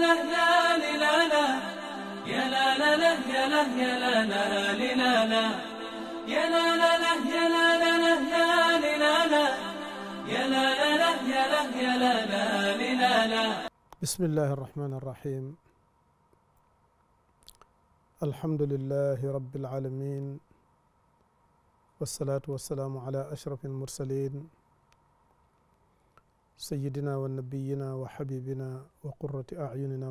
يا لا لا لا يا لا يا لا لا لا لا يا لا لا لا يا لا لا لا يا لا لا لا يا لا يا لا لا لا. بسم الله الرحمن الرحيم. الحمد لله رب العالمين، والصلاة والسلام على أشرف المرسلين سيدنا ونبينا وحبيبنا وقرة أعيننا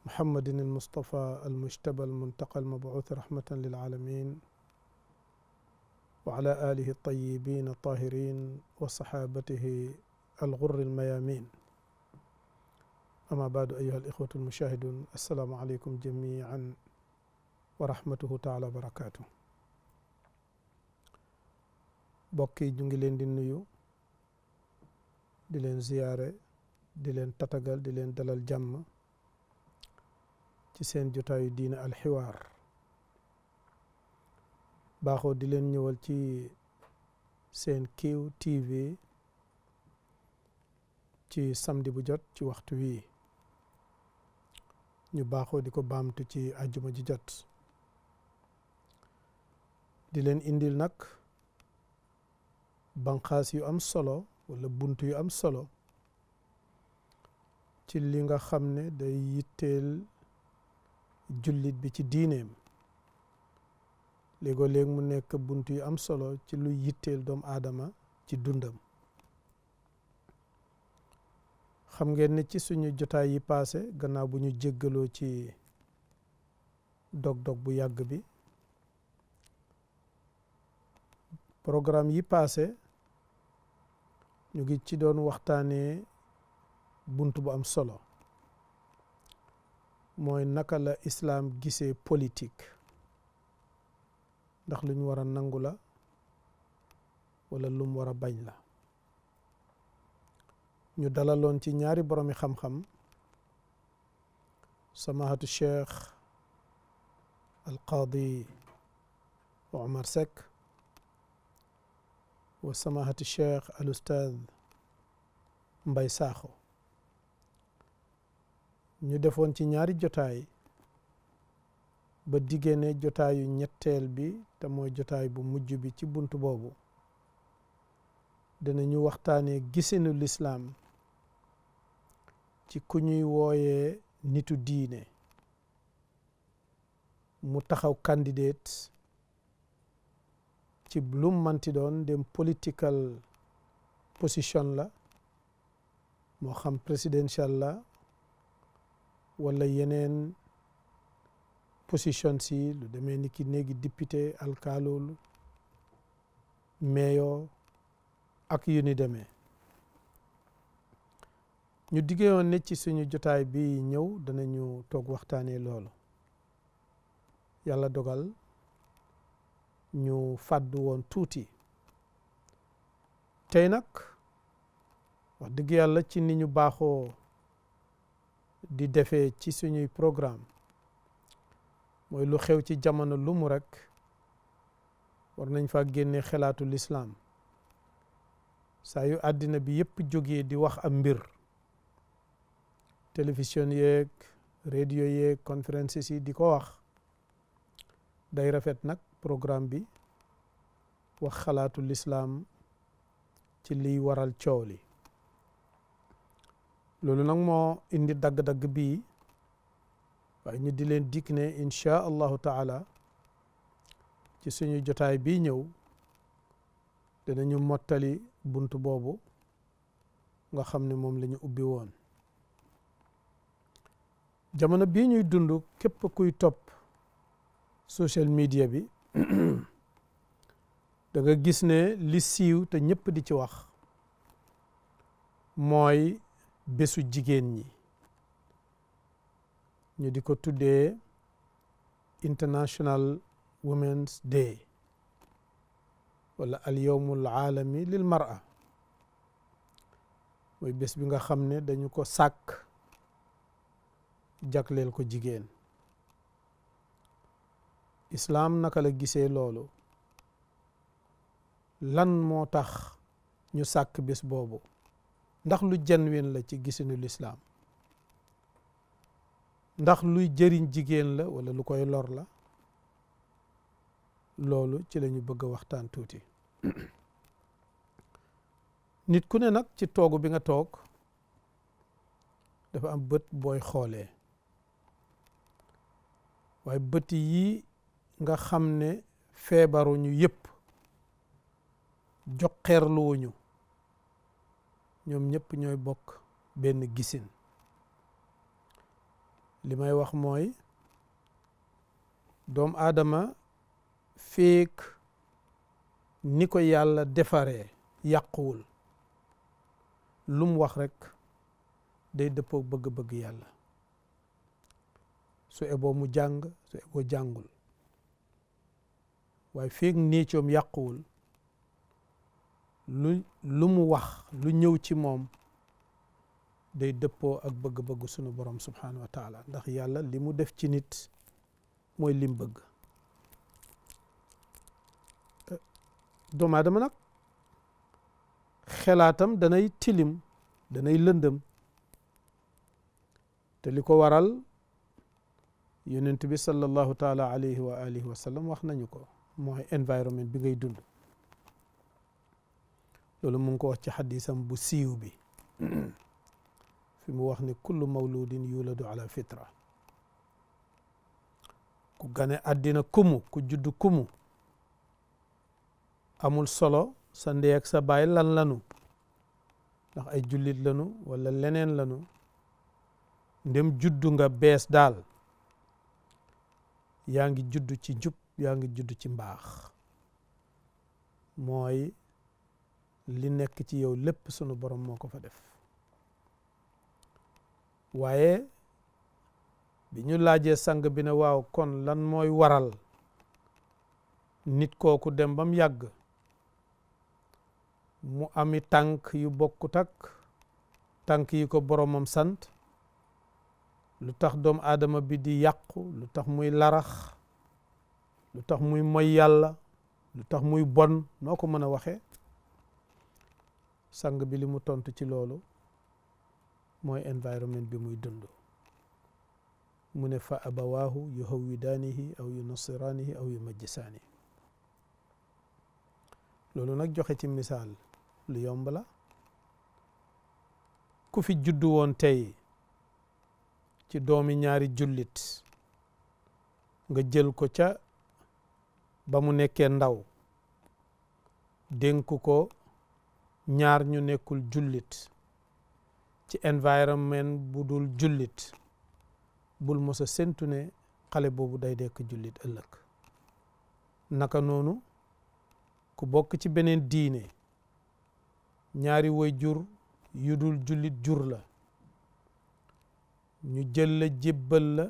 محمد المصطفى المجتبى المنتقى المبعوث رحمة للعالمين، وعلى آله الطيبين الطاهرين وصحابته الغر الميامين. أما بعد أيها الإخوة المشاهدون، السلام عليكم جميعا ورحمته تعالى وبركاته. bokki ñu ngi leen di nuyu, di leen ziyaare, di leen tatagal, di leen dalal jàmm ci seen jotaayu diine alxiwaar, baaxoo di leen ñëwal ci seen QTV ci samedi bu jot ci waxtu wii, ñu baaxoo di ko baamtu ci àjjuma ji jot, di leen indil nag banqaas yu am solo wala bunt yu am solo ci li nga xam ne day yitteel jullit bi ci diineem. léegoo léeg mu nekk bunt yu am solo ci lu yitteel doomu aadama ci dundam. xam ngeen ne ci suñu jotaay yi paase, gannaaw bu ñu jéggaloo ci dog-dog bu yàgg bi, programme yi paase ñu ngi ci doon waxtaanee bunt bu am solo, mooy naka la islaam gisee politique, ndax lu ñu war a nangu la wala lu mu war a bañ la. ñu dalaloon ci ñaari boromi xam-xam, samahatu cheikh alqaadi Omar Seck wa samahatu cheikh al ustaad Mbay Saaxo. ñu defoon ci ñaari jotaay ba diggéene jotaayu ñetteel bi te mooy jotaay bu mujj bi ci bunt boobu dinañu waxtaanee gisinu lislaam ci ku ñuy wooyee nitu diine mu taxaw candidate ci lu manti doon dem political position la, moo xam presidential la wala yeneen position si lu demee ni ki néegi député, alkaaloolu, meeyoo ak yu ni demee. ñu diggee woon ne ci suñu jotaay bi ñëw danañu toog waxtaanee loolu. yàlla dogal ñu fàddu woon tuuti. tey nag wax dëgg yàlla ci ni ñu baaxoo di defee ci suñuy programme, mooy lu xew ci jamono lu mu rek war nañ fa génne xalaatu lislaam. saa yu àddina bi yëpp jógee di wax am mbir, télévision yeeg radio yeeg conférences yi di ko wax, day rafet nag programme bi wax xalaatu lislaam ci liy waral coow li. loolu nag moo indi dagg-dagg bii, waaye ñu di leen dikk ne incha allahu taala ci suñu jotaay bii ñëw dinañu mottali bunt boobu nga xam ne moom la ñu ubbi woon. jamono bii ñuy dund, képp kuy topp social media bi da nga gis ne li siiw te ñëpp di ci wax mooy bésu jigéen ñi. ñu di ko tuddee International Women's Day wala al yawmul aalami lil mar'a, mooy bés bi nga xam ne dañu ko sàkk jagleel ko jigéen. islaam naka la gisee loolu? lan moo tax ñu sàkk bés boobu? ndax lu genuine la ci gisinu lislaam ndax luy jëriñ jigéen la wala lu koy lor la loolu ci la ñu bëgg a waxtaan tuuti nit ku ne nag ci toogu bi nga toog dafa am bët booy xoolee waaye bët yi nga xam ne feebaruñu yëpp joxeerluwuñu ñoom ñëpp ñooy bokk benn gisin li may wax mooy doomu aadama feek ni ko yàlla defaree yàquwul lu mu wax rekk day dëppoo bëgg-bëgg yàlla su eboo mu jàng su eboo jàngul waaye feek néecoom yàquwul lu mu wax lu ñëw ci moom day dëppoo ak bëgg-bëgg sunu borom subhanahu wa taala ndax yàlla li mu def ci nit mooy lim bëgg doomu aadama nag xelaatam danay tilim danay lëndëm te li ko waral yonent bi sallallahu taala alayhi wa alihi wa sallam wax nañu ko mooy environnement bi ngay dund loolu mu ngi ko wax ci xadisam bu siiw bi fi mu wax ne kullu mawludin yuladu ala fitra ku gane àddina kumu ku juddu kumu amul solo sa ndey ak sa baay lan lanu ndax ay jullit lanu wala leneen lanu ndem juddu nga bees daal yaa ngi juddu ci njub yaa ngi juddu ci mbaax mooy li nekk ci yow lépp sunu borom moo ko fa def waaye bi ñu laajee sang bi ne waaw kon lan mooy waral nit kooku dem ba mu yàgg mu ami tànk yu bokkut ak tànk yi ko boromam sant lu tax doomu aadama bi di yàqu lu tax muy larax lu tax muy moy yàlla lu tax muy bon noo ko mën a waxee sang bi li mu tontu ci loolu mooy environnement bi muy dund mu ne fa abawaahu yuhawwidaanihi aw yunassiraanihi aw yumajjisaanihi loolu nag joxe ci misaal lu yomb la ku fi juddu woon tey ci doomi ñaari jullit nga jël ko ca ba mu nekkee ndaw dénk ko ñaar ñu nekkul jullit ci environnement bu dul jullit bul mos a séntu ne xale boobu day nekk jullit ëllëg naka noonu ku bokk ci beneen diine ñaari way jur yu dul jullit jur la ñu jël la jébbal la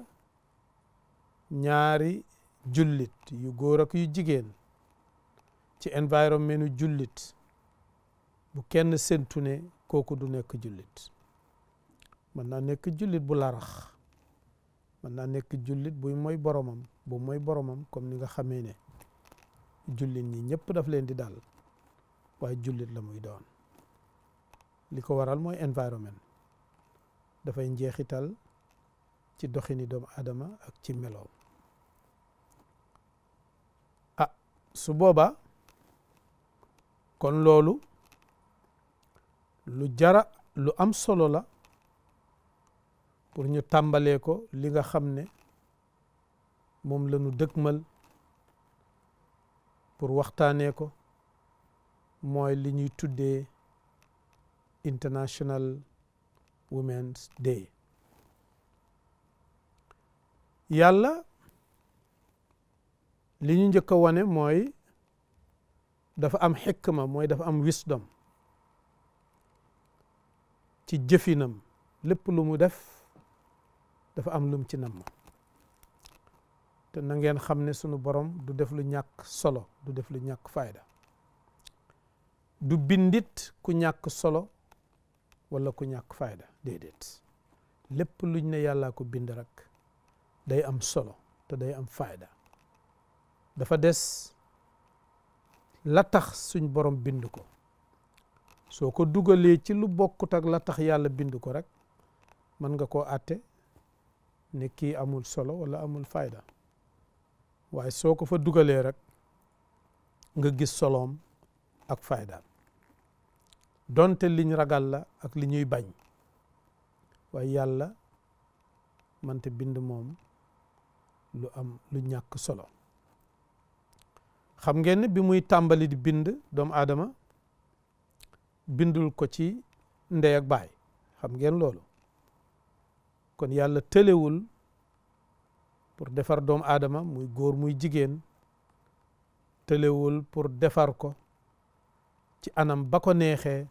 ñaari jullit yu góor ak yu jigéen ci environnement u jullit bu kenn séntu ne kooku du nekk jullit mën naa nekk jullit bu larax mën naa nekk jullit buy mooy boromam bu mooy boromam comme ni nga xamee ne jullit ñi ñëpp daf leen di dal waaye jullit la muy doon li ko waral mooy environnement dafay njeexital ci doxini doomu aadama ak ci meloom su booba kon loolu lu am solo la pour ñu tàmbalee ko li nga xam ne moom la ñu dëgmal pour waxtaanee ko mooy li ñuy tuddee International Women's Day yàlla li ñu njëkk a wane mooy dafa am xikma mooy dafa am wisdom ci jëfinam lépp lu mu def dafa am lum ci namm te na ngeen xam ne sunu borom du def lu ñàkk solo du def lu ñàkk fayda du bindit ku ñàkk solo wala ku ñàkk fayda déedéet lépp luñ ne yàllaa ko bind rek day am solo te day am fayda dafa des la tax suñ borom bind ko soo ko dugalee ci lu bokkut ak la tax yàlla bind ko rek mën nga koo àtte ne kii amul solo wala amul fayda waaye soo ko fa dugalee rek nga gis soloom ak faydaam donte liñ ragal la ak li ñuy bañ waaye yàlla mante bind moom lu ñàkk solo. xam ngeen ne bi muy tàmbali di bind doomu aadama bindul ko ci ndey ak baay xam ngeen loolu kon yàlla tëlewul pour defar doomu aadama muy góor muy jigéen tëlewul pour defar ko ci anam ba ko neexee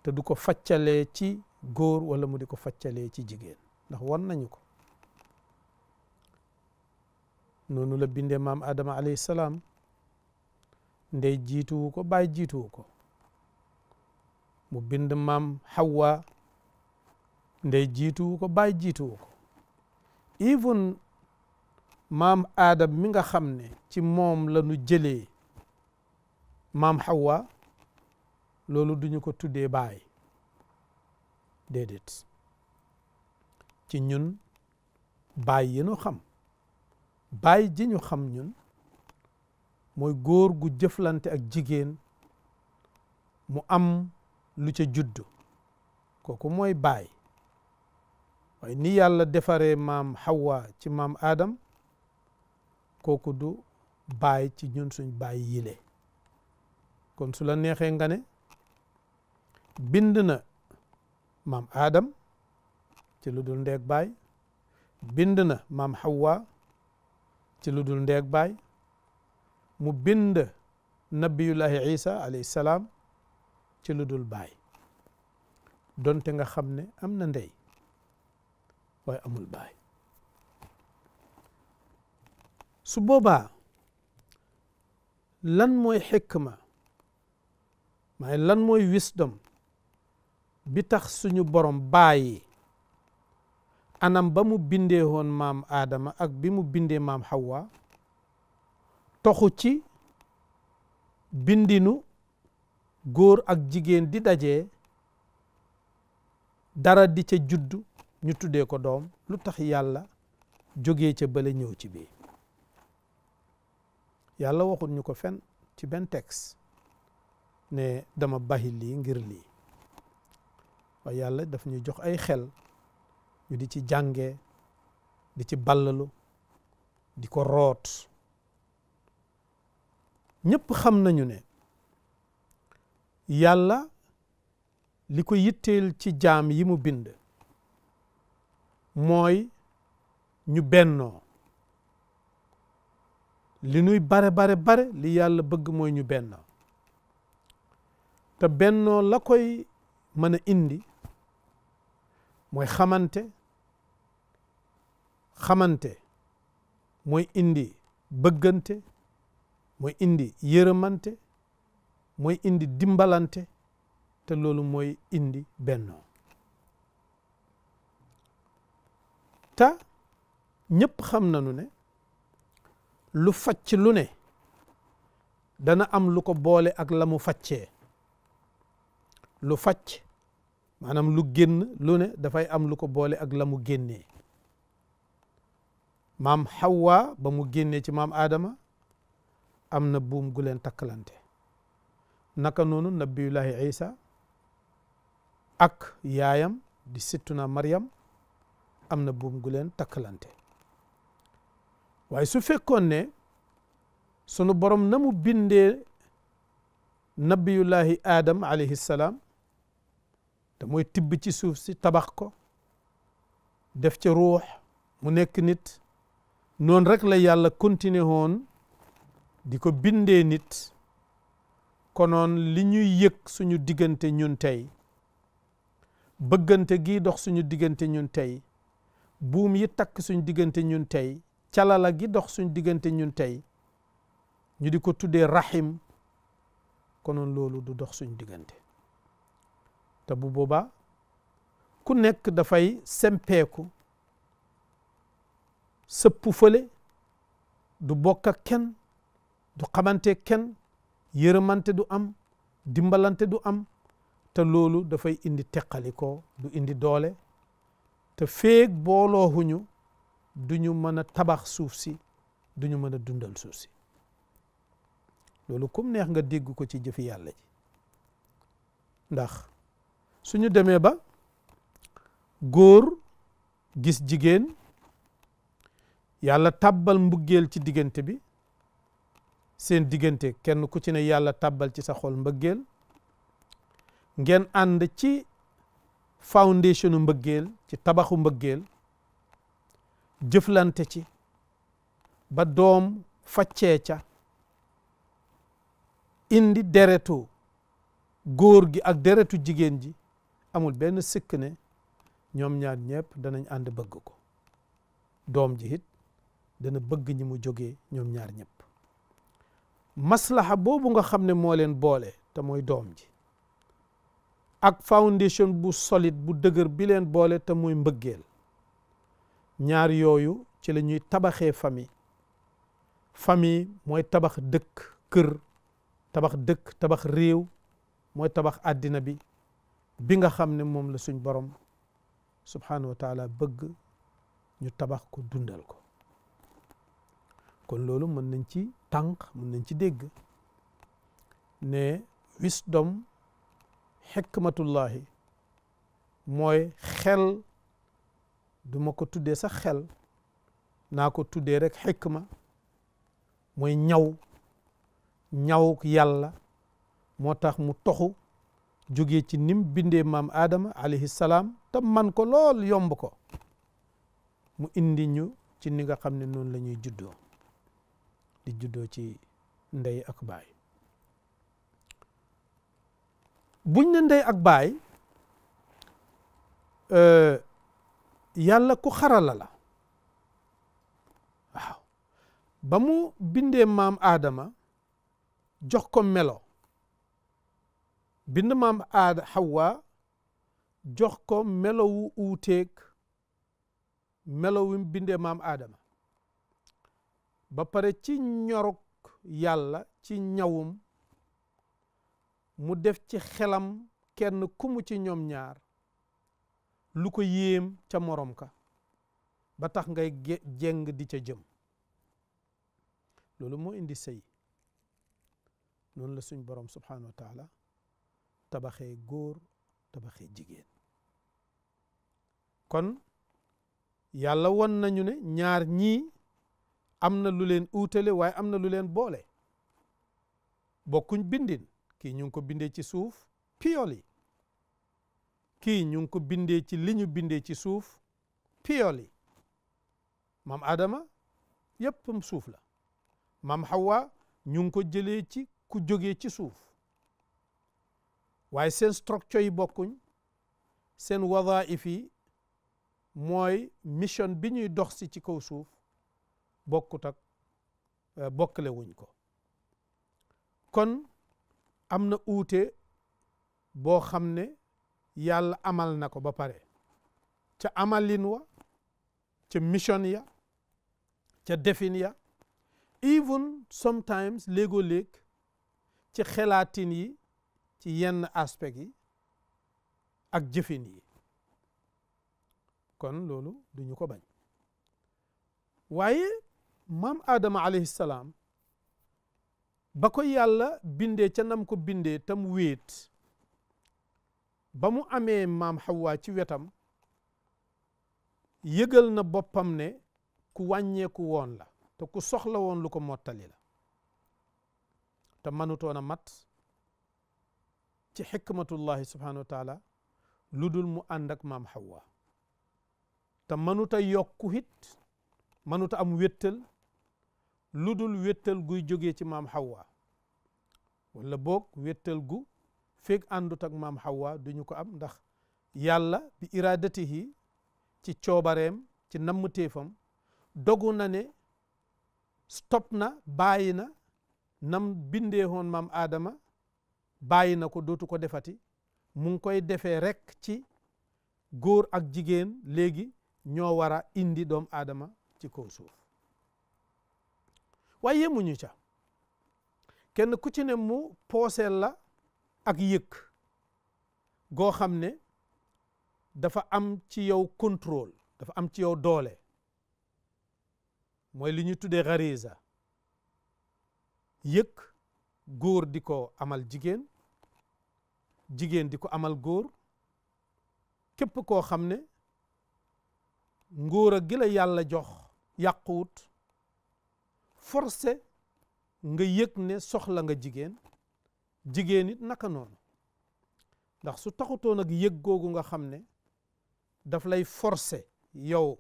te du ko faccalee ci góor wala mu di ko faccalee ci jigéen ndax wan nañu ko noonu la bindee maam Adama alayhi salaam ndey jiituwu ko baay jiituwu ko mu bind maam Hawa ndey jiituwu ko baay jiituwu ko even maam Adam mi nga xam ne ci moom la nu jëlee maam Hawa loolu duñu ko tuddee baay déedéet ci ñun baay yi nu xam baay ji ñu xam ñun mooy góor gu jëflante ak jigéen mu am lu ca juddu kooku mooy baay waaye ni yàlla defaree maam Hawa ci maam Adam kooku du baay ci ñun suñ baay yile kon su la neexee nga ne bind na maam Adam ci lu dul ndeeg baay bind na maam Hawa ci lu dul ndeeg baay mu bind nabiyullahi Isa alayhi salaam ci lu dul baay donte nga xam ne am na ndey waaye amul baay su boobaa lan mooy xikma maay lan mooy wisdom bi tax suñu borom bàyyi anam ba mu bindee woon maam Adama ak bi mu bindee maam Hawa toxu ci bindinu góor ak jigéen di dajee dara di ca juddu ñu tuddee ko doom lu tax yàlla jógee ca bële ñëw ci bii yàlla waxul ñu ko fen ci benn texte ne dama baxi lii ngir lii waaye yàlla daf ñu jox ay xel ñu di ci jàngee di ci ballalu di ko root ñëpp xam nañu ne yàlla li ko yitteel ci jaam yi mu bind mooy ñu bennoo li nuy bare li yàlla bëgg mooy ñu bennoo te bennoo la koy mën a indi mooy xamante mooy indi bëggante mooy indi yërëmante mooy indi dimbalante te loolu mooy indi bennoo te ñëpp xam nañu ne lu facc lu ne dana am lu ko boole ak la mu faccee lu facc maanaam lu génn lu ne dafay am lu ko boole ak la mu génnee maam Hawa ba mu génnee ci maam Adama am na buum gu leen takkalante naka noonu nabiyullahi Isa ak yaayam di sittuna Maryam am na buum gu leen takkalante waaye su fekkoon ne sunu borom na mu bindee nabiyullahi Adam alayhi salaam te mooy tibb ci suuf si tabax ko def ca ruux mu nekk nit noonu rek la yàlla continuer woon di ko bindee nit konoon li ñuy yëg suñu diggante ñun tey bëggante gi dox suñu diggante ñun tey buum yi takk suñu diggante ñun tey calala gi dox suñu diggante ñun tey ñu di ko tuddee rahim konoon loolu du dox suñu diggante te bu boobaa ku nekk dafay sempeeku sëpp fële du bokk ak kenn du xamante kenn yërëmante du am dimbalante du am te loolu dafay indi teqalikoo du indi doole te féeg booloohuñu duñu mën a tabax suuf si duñu mën a dundal suuf si loolu kum neex nga dégg ko ci jëfi yàlla ji ndax suñu demee ba góor gis jigéen yàlla tàbbal mbëggeel ci diggante bi seen diggante kenn ku ci ne yàlla tàbbal ci sa xol mbëggeel ngeen ànd ci foundationu mbëggeel ci tabaxu mbëggeel jëflante ci ba doom faccee ca indi deretu góor gi ak deretu jigéen ji amul benn sikk ne ñoom ñaar ñëpp danañ ànd bëgg ko doom ji it dana bëgg ñi mu jógee ñoom ñaar ñëpp maslaha boobu nga xam ne moo leen boole te mooy doom ji ak foundation bu solide bu dëgër bi leen boole te mooy mbëggeel ñaar yooyu ci la ñuy tabaxee famille mooy tabax dëkk kër tabax dëkk tabax réew mooy tabax àddina bi nga xam ne moom la suñ borom subhanahu wa taala bëgg ñu tabax ko dundal ko kon loolu mën nañ ci tànk mën nañ ci dégg ne wisdom xikmatullahi mooy xel duma ko tuddee sax xel naa ko tuddee rek xikma mooy ñaw yàlla moo tax mu toxu jógee ci nim bindee maam Adama alayhi salaam te man ko lool yomb ko mu indi ñu ci ni nga xam ne noonu la ñuy juddoo di juddoo ci ndey ak baay buñ ne ndey ak baay yàlla ku xarala la waaw ba mu bindee maam Adama jox ko melo bind maam Hawa jox ko melo wu uuteeg melo wu bindee maam Adama ba pare ci ñoruk yàlla ci ñawum mu def ci xelam kenn kumu ci ñoom ñaar lu ko yéem ca morom ka ba tax ngay jeng di ca jëm loolu moo indi sëy noonu la suñ borom subhanahu wa taala tabaxee góor tabaxee jigéen kon yàlla won nañu ne ñaar ñii am na lu leen uutale waaye am na lu leen boole bokkuñ bindin kii ñu ngi ko bindee ci suuf piyoli kii ñu ngi ko bindee ci li ñu bindee ci suuf piyoli maam Adama yéppam suuf la maam Hawa ñu ngi ko jëlee ci ku jógee ci suuf waaye seen structure yi bokkuñ seen wadaif yi mooy mission bi ñuy dox si ci kaw suuf bokkut ak bokkale wuñ ko kon am na uute boo xam ne yàlla amal na ko ba pare ca amalin wa ca mission ya ca defin ya even sometimes léegoo-léeg ci xelaatin yi ci yenn aspect yi ak jëfin yi kon loolu duñu ko bañ waaye maam Adama alayhi salaam ba ko yàlla bindee ca nam ko bindee tam wéet ba mu amee maam Hawa ci wetam yëgal na boppam ne ku wàññeeku woon la te ku soxla woon lu ko mottali la te mënutoon a mat ci xikmatullahi subhanahu wa taala lu dul mu ànd ak maam Hawa te mënuta yokku it mënuta am wéttal lu dul wéttal guy jógee ci maam Hawa wala boog wéttal gu feeg àndut ak maam Hawa duñu ko am ndax yàlla bi iradatihi ci coobareem ci nammteefam dogu na ne stop na bàyyi na nam bindee woon maam Adama bàyyi na ko dootu ko defati mu ngi koy defee rekk ci góor ak jigéen léegi ñoo war a indi doom Adama ci kaw suuf waaye yemuñu ca kenn ku ci ne mu pooseel la ak yëg goo xam ne dafa am ci yow contrôle, dafa am ci yow doole, mooy li ñu tuddee xariza. yëg góor di ko amal jigéen, jigéen di ko amal góor. képp koo xam ne ngóor a gi la yàlla jox yàquwut, forcé nga yëg ne soxla nga jigéen, jigéen it naka noonu. ndax su taxutoon ak yëg googu nga xam ne daf lay forcé yow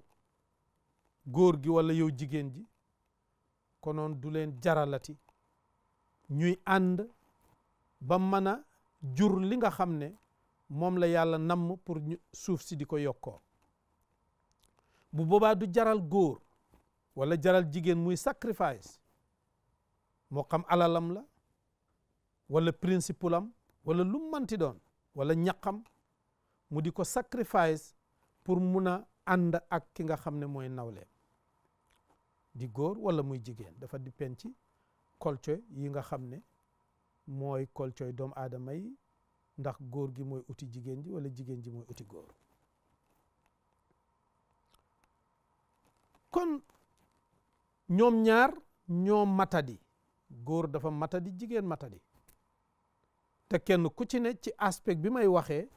góor gi walla yow jigéen ji, konoon du leen jaralati ñuy ànd ba mën a jur li nga xam ne moom la yàlla namm pour suuf si di ko yokkoo. bu boobaa du jaral góor walla jaral jigéen muy sacrifice, moo xam alalam la walla principulam walla lu mu manti doon, walla ñaqam, mu di ko sacrifice pour mun a ànd ak ki nga xam ne mooy nawleem, di góor walla muy jigéen. dafa dépend ci culture yi nga xam ne mooy culture doomu aadama yi, ndax góor gi mooy uti jigéen ji walla jigéen ji mooy uti góor. kon ñoom ñaar ñoo matadi, góor dafa matadi, jigéen matadi. te kenn ku ci ne ci aspect bi may waxee,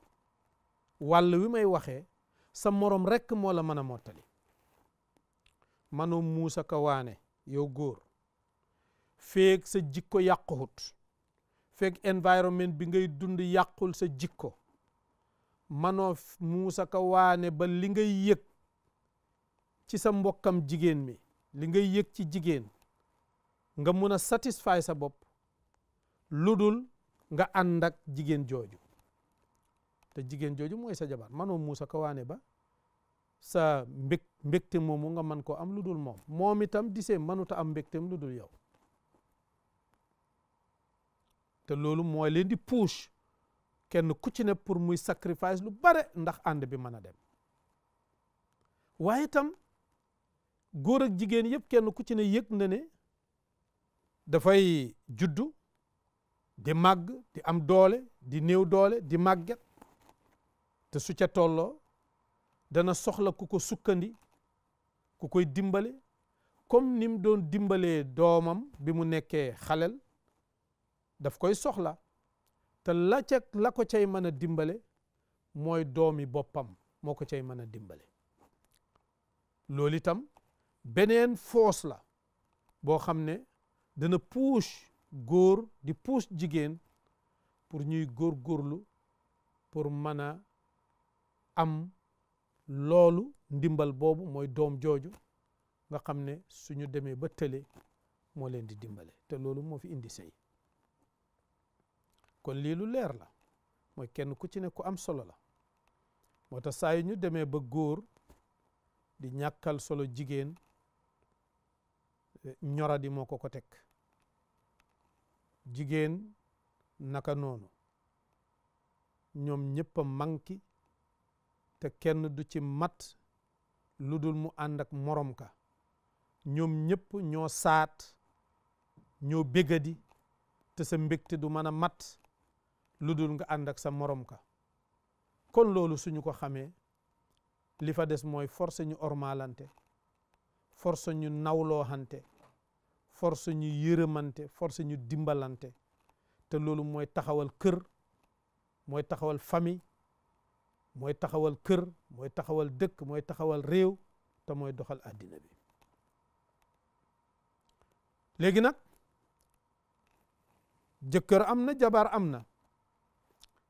wàll wi may waxee, sa morom rekk moo la mën a mottali. manoo muusa ka waane yow góor feeg sa jikko yàquwut, feeg environnement bi ngay dund yàqul sa jikko, manoo muusa ka waane ba li ngay yëg ci sa mbokkam jigéen mi, li ngay yëg ci jigéen nga mun a satisfy sa bopp, lu dul nga ànd ak jigéen jooju. te jigéen jooju mooy sa jabar. manoo muusa ka waane ba sa mbégte moomu nga man koo am lu dul moom, moom itam di see mënuta am mbégteem lu dul yow. te loolu mooy leen di push kenn ku ci ne pour muy sacrifice lu bare ndax ànd bi mën a dem. waaye itam góor ak jigéen yëpp kenn ku ci ne yëg na ne dafay juddu, di màgg, di am doole, di néew doole, di màgget, te su ca tolloo dana soxla ku ko sukkandi, ku koy dimbale, comme ni mu doon dimbalee doomam bi mu nekkee xalel. daf koy soxla, te la ko cay mën a dimbale mooy doomi boppam moo ko cay mën a dimbale. loolu itam beneen force la boo xam ne dana push góor di push jigéen pour ñuy góorgóorlu pour mën a am loolu, ndimbal boobu mooy doom jooju nga xam ne suñu demee ba tële moo leen di dimbale. te loolu moo fi indi sëy. kon lii lu leer la, mooy kenn ku ci ne ku am solo la. moo tax saa yu ñu demee ba góor di ñàkkal solo jigéen, ñoradi moo ko teg. jigéen naka noonu, ñoom ñëpp a manki, te kenn du ci mat lu dul mu ànd ak morom ka. ñoom ñëpp ñoo saat, ñoo bégadi, te sa mbégte du mën a mat lu dul nga ànd ak sa morom ka. kon loolu suñu ko xamee, li fa des mooy force ñu ormalante, force ñu nawlooxante, force ñu yërëmante, force ñu dimbalante. te loolu mooy taxawal kër, mooy taxawal famille, mooy taxawal kër, mooy taxawal dëkk, mooy taxawal réew, te mooy doxal àddina bi. léegi nag jëkkër am na, jabar am na,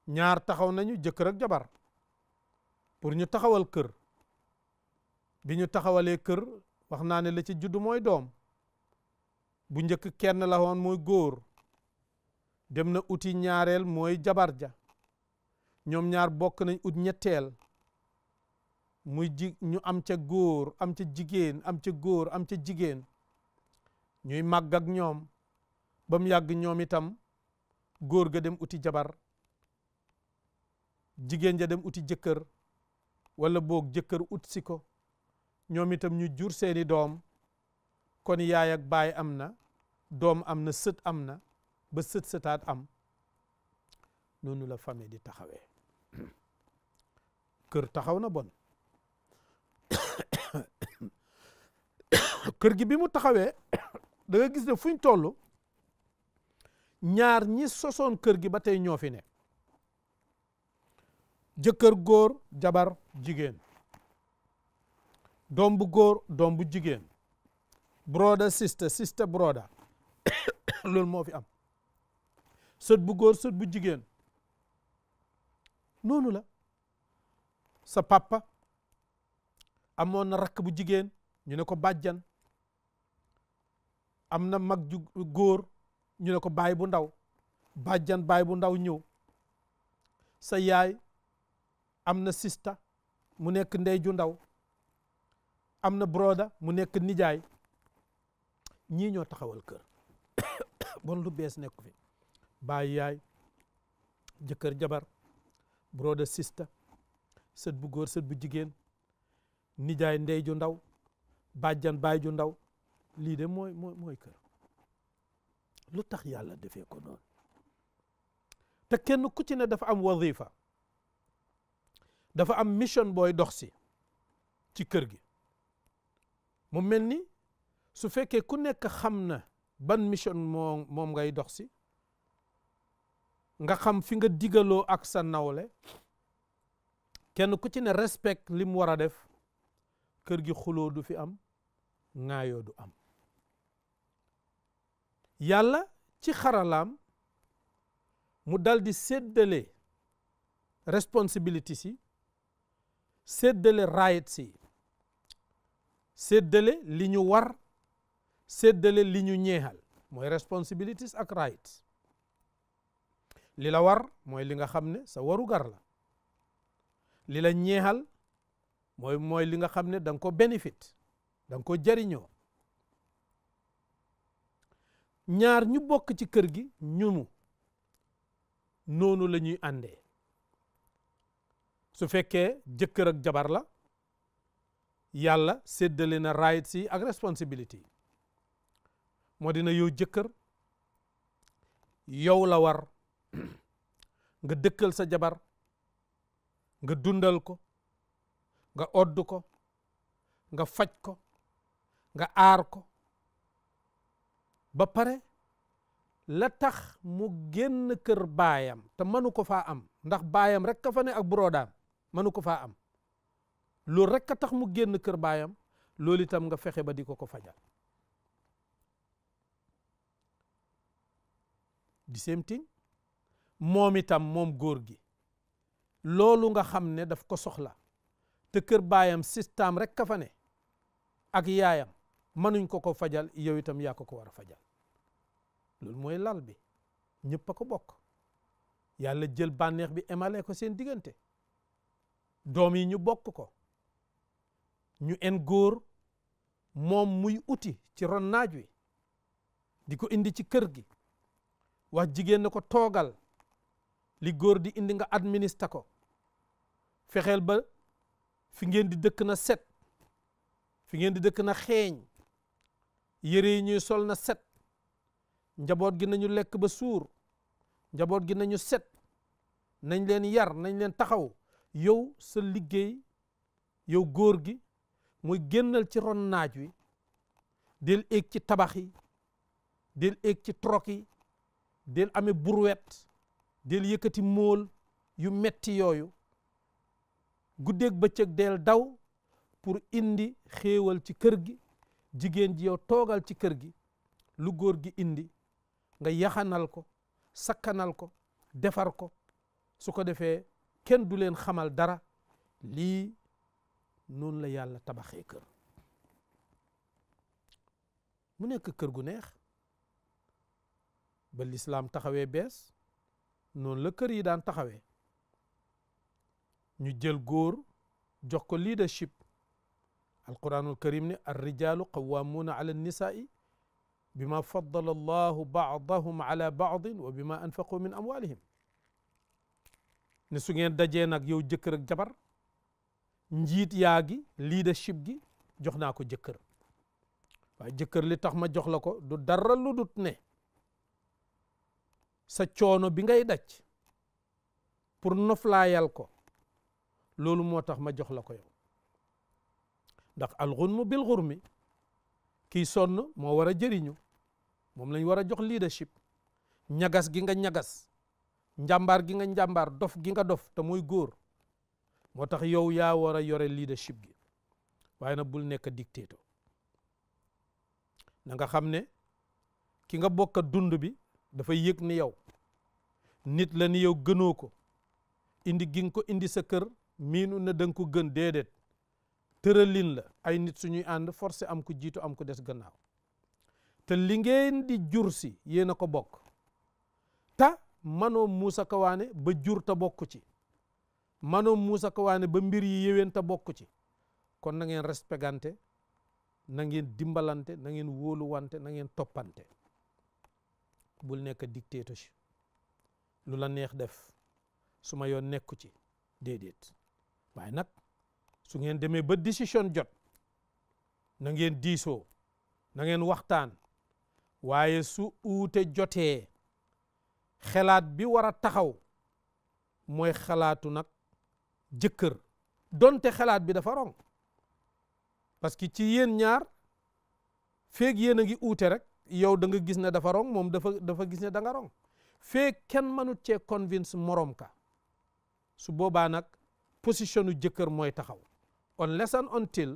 ñaar taxaw nañu, jëkkër ak jabar, pour ñu taxawal kër. bi ñu taxawalee kër, wax naa ne la ci juddu mooy doom. bu njëkk kenn la woon mooy góor, dem na uti ñaareel mooy jabar ja. ñoom ñaar bokk nañ ut ñetteel, muy ñu am ca góor, am ca jigéen, am ca góor, am ca jigéen, ñuy màgg ak ñoom ba mu yàgg ñoom itam góor ga dem uti jabar, jigéen ja dem uti jëkkër, wala boog jëkkër ut si ko, ñoom itam ñu jur seeni doom. kon yaay ak baay am na, doom am na, sët am na, ba sët sëtaat am. noonu la famille di taxawee kër taxaw na bon kër gi bi mu taxawee da nga gis ne fuñ toll ñaar ñi sosoon kër gi ba tey ñoo fi ne jëkkër góor jabar jigéen doom bu góor doom bu jigéen brother sister sister brother loolu moo fi am sët bu góor sët bu jigéen noonu la sa papa amoon na rakk bu jigéen ñu ne ko bàjjan am na mag ju góor ñu ne ko baay bu ndaw bàjjan baay bu ndaw ñëw sa yaay am na sista mu nekk ndey ju ndaw am na broda mu nekk nijaay ñii ñoo taxawal kër bon lu bees nekk fi baay yaay jëkkër jabar broda sista sët bu góor sët bu jigéen nijaay ndey ju ndaw bàjjan baay ju ndaw lii de mooy kër lu tax yàlla defee ko noonu te kenn ku ci ne dafa am wazifa dafa am mission booy dox si ci kër gi mu mel ni su fekkee ku nekk xam na ban mission moom ngay dox si nga xam fi nga digaloo ak sa nawle kenn ku ci ne respect li mu war a def kër gi xuloo du fi am ŋaayoo du am yàlla ci xaralaam mu dal di séddale responsibilities yi séddale rights yi séddale li ñu war séddale li ñu ñeexal mooy responsibilities ak rights li la war mooy li nga xam ne sa waru gar la li la ñeexal mooy li nga xam ne da nga ko bénéfice da nga ko jariñoo ñaar ñu bokk ci kër gi ñunu noonu la ñuy àndee su fekkee jëkkër ak jabar la yàlla séddale na rights yi ak responsibility yi moo dina yow jëkkër yow la war nga dëkkal sa jabar nga dundal ko nga odd ko nga faj ko nga aar ko ba pare la tax mu génn kër baayam te mënu ko faa am ndax baayam rek ka fa ne ak brodaam mënu ko faa am loolu rek a tax mu génn kër baayam loolu itam nga fexe ba di ko fajal di same thing moom itam moom góor gi loolu nga xam ne daf ko soxla te kër baayam système rek ka fa ne ak yaayam mënuñ ko fajal yow itam yaa ko war a fajal loolu mooy lal bi ñëpp a ko bokk yàlla jël bànneex bi emale ko seen diggante doom yi ñu bokk ko ñu en góor moom muy uti ci ron naaj wi di ko indi ci kër gi wax jigéen ne ko toogal li góor di indi nga administre ko fexeel ba fi ngeen di dëkk na set fi ngeen di dëkk na xeeñ yére yi ñuy sol na set njaboot gi nañu lekk ba suur njaboot gi nañu set nañ leen yar nañ leen taxaw yow sa liggéey yow góor gi muy génnal ci ron naaj wi del éeg ci tabax yi del éeg ci trok yi del amee burwet del yëkkati móol yu metti yooyu guddeeg bëccëg del daw pour indi xéewal ci kër gi jigéen ji yow toogal ci kër gi lu góor gi indi nga yaxanal ko sakkanal ko defar ko su ko defee kenn du leen xamal dara lii noonu la yàlla tabaxee kër mu nekk kër gu neex ba lislaam taxawee bees noonu la kër yi daan taxawee ñu jël góor jox ko leadership alquranul karim ne arrijalu qawwamuna ala nisaa'i bima faddala allahu ba'dahum ala ba'din wa bima anfaqu min amwalihim ne su ngeen dajee nag yow jëkkër ak jabar njiit yaa gi leadership gi jox naa ko jëkkër waaye jëkkër li tax ma jox la ko du dara lu dut ne sa coono bi ngay daj pour noflaayal ko loolu moo tax ma jox la ko yow ndax alxunmu bil xurmi kii sonn moo war a jëriñu moom lañ war a jox leadership ñagas gi nga ñagas njàmbaar gi nga njàmbaar dof gi nga dof te muy góor moo tax yow yaa war a yore leadership gi waaye nag bul nekk dictateur na nga xam ne ki nga bokk dund bi dafay yëg ni yow nit la ni yow gënoo ko indi gi nga ko indi sa kër miinu na danga ko gën déedéet tëralin la ay nit suñuy ànd forcé am ko jiitu am ko des gannaaw te li ngeen di jur si yéen a ko bokk ta manoo muusa kawaane ba jur ta bokk ci manoo muusa kawaane ba mbir yi yéwén ta bokk ci kon na ngeen respectante na ngeen dimbalante na ngeen wóoluwante na ngeen toppante bul nekk dictatorship lu la neex def su ma yoon nekku ci déedéet waaye nag su ngeen demee ba décision jot na ngeen diisoo na ngeen waxtaan waaye su uute jotee xalaat bi war a taxaw mooy xalaatu nag jëkkër donte xalaat bi dafa rong parce que ci yéen ñaar feeg yéen a ngi uute rek yow da nga gis ne dafa rong moom dafa gis ne da nga rong feeg kenn mënut cee convince morom ka su boobaa nag position u jëkkër mooy taxaw unless and until